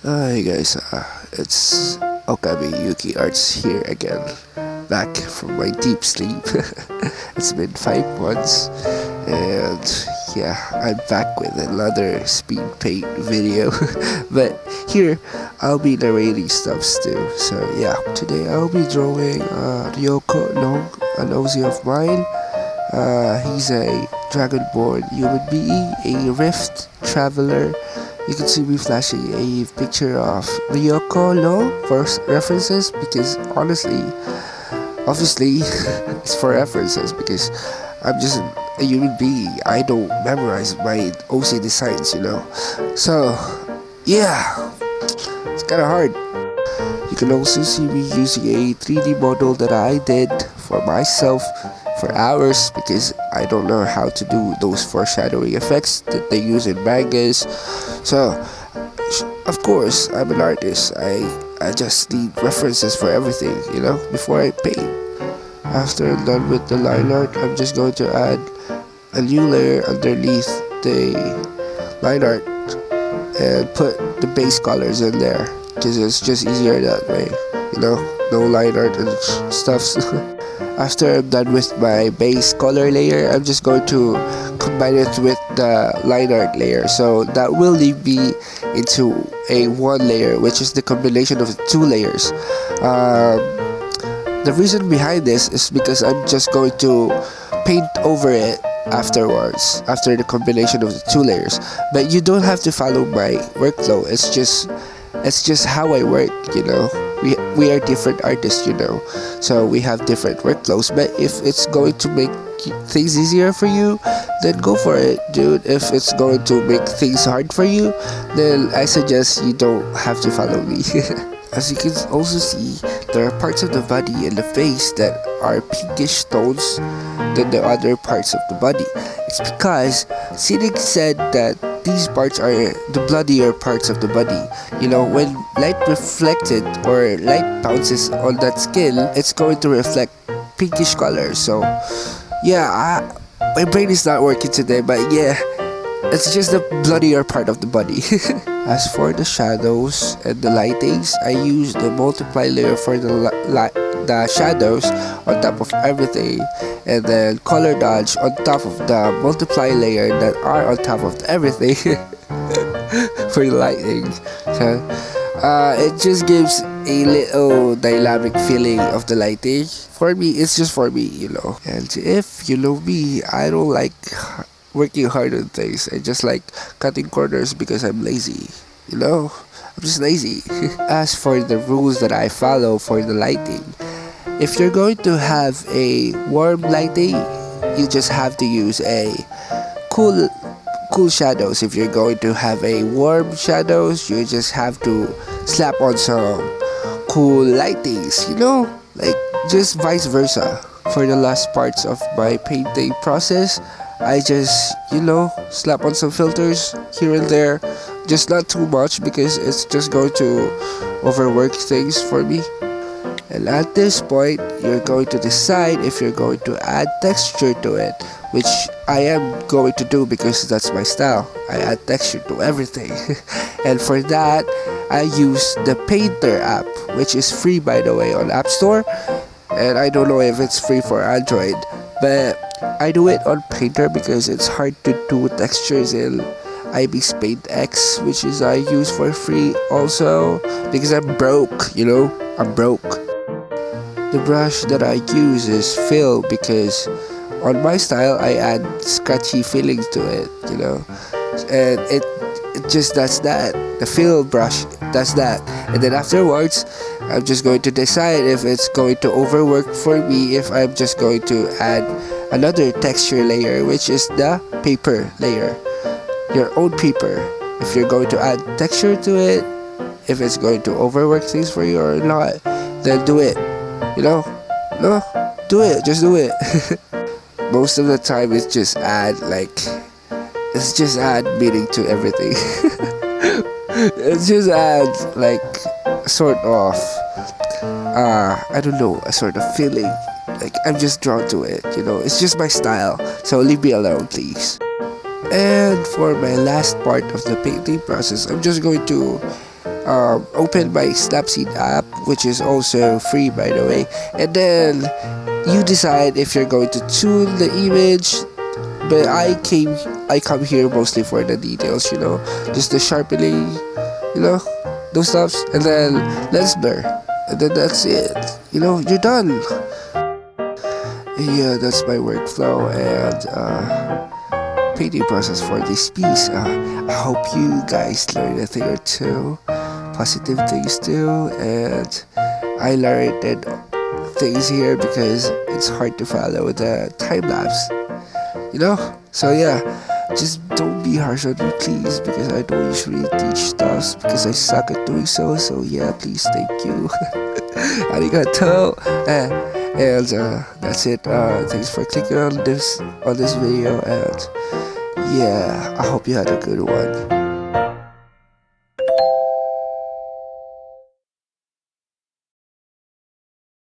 Hi guys, it's Okami Yuki Arts here again, back from my deep sleep. It's been 5 months, and yeah, I'm back with another speed paint video. But here, I'll be narrating stuff too. So yeah, today I'll be drawing Ryoko, an OZ of mine. He's a dragonborn human being, a rift traveler. You can see me flashing a picture of Ryoko for references, because obviously, it's for references because I'm just a human being. I don't memorize my OC designs. So, yeah, it's kind of hard. You can also see me using a 3D model that I did for myself for hours, because I don't know how to do those foreshadowing effects that they use in mangas. So, of course, I'm an artist. I just need references for everything, before I paint. After I'm done with the line art, I'm just going to add a new layer underneath the line art and put the base colors in there, because it's just easier that way, no line art and stuffs. After I'm done with my base color layer, I'm just going to combine it with the line art layer. So that will leave me into a one layer, which is the combination of the two layers. The reason behind this is because I'm just going to paint over it afterwards, after the combination of the two layers. But you don't have to follow my workflow. It's just how I work, we are different artists, so we have different workflows. But if it's going to make things easier for you, then go for it, dude. If it's going to make things hard for you, then I suggest you don't have to follow me. As you can also see, there are parts of the body and the face that are pinkish tones than the other parts of the body. It's because Cynic said that these parts are the bloodier parts of the body. When light reflected or light bounces on that skin, it's going to reflect pinkish color. So yeah, my brain is not working today, but yeah, it's just the bloodier part of the body. As for the shadows and the lightings, I use the multiply layer for the shadows on top of everything, and then color dodge on top of the multiply layer that are on top of everything for the lighting. So it just gives a little dynamic feeling of the lighting. For me, it's just for me, And if you know me, I don't like working hard on things. I just like cutting corners because I'm lazy, I'm just lazy. As for the rules that I follow for the lighting, if you're going to have a warm lighting, you just have to use a cool shadows. If you're going to have a warm shadows, you just have to slap on some cool lightings, like just vice versa. For the last parts of my painting process, I just, slap on some filters here and there, just not too much because it's just going to overwork things for me. And at this point, you're going to decide if you're going to add texture to it, which I am going to do because that's my style. I add texture to everything. And for that, I use the Painter app, which is free, by the way, on App Store. And I don't know if it's free for Android, but I do it on Painter because it's hard to do textures in IbisPaintX, which is I use for free also because I'm broke, I'm broke. The brush that I use is fill because on my style I add scratchy feelings to it, and it just does that. The fill brush does that, and then afterwards I'm just going to decide if it's going to overwork for me, if I'm just going to add another texture layer, which is the paper layer, your own paper. If you're going to add texture to it, if it's going to overwork things for you or not, then do it. No, do it, just do it. Most of the time it's just add meaning to everything. It's just add sort of I don't know, a sort of feeling, I'm just drawn to it, it's just my style, so leave me alone, please. And for my last part of the painting process, I'm just going to open my Snapseed app, which is also free by the way, and then you decide if you're going to tune the image. But I come here mostly for the details, you know, just the sharpening, you know, those stuffs, and then let's blur, and then that's it, you know, you're done. Yeah, that's my workflow and painting process for this piece. I hope you guys learned a thing or two, positive things too, and I learned things here because it's hard to follow the time lapse, you know. So yeah, just don't be harsh on me, please, because I don't usually teach stuff because I suck at doing so. So yeah, please, thank you. Arigato. And that's it. Thanks for clicking on this video, and yeah, I hope you had a good one.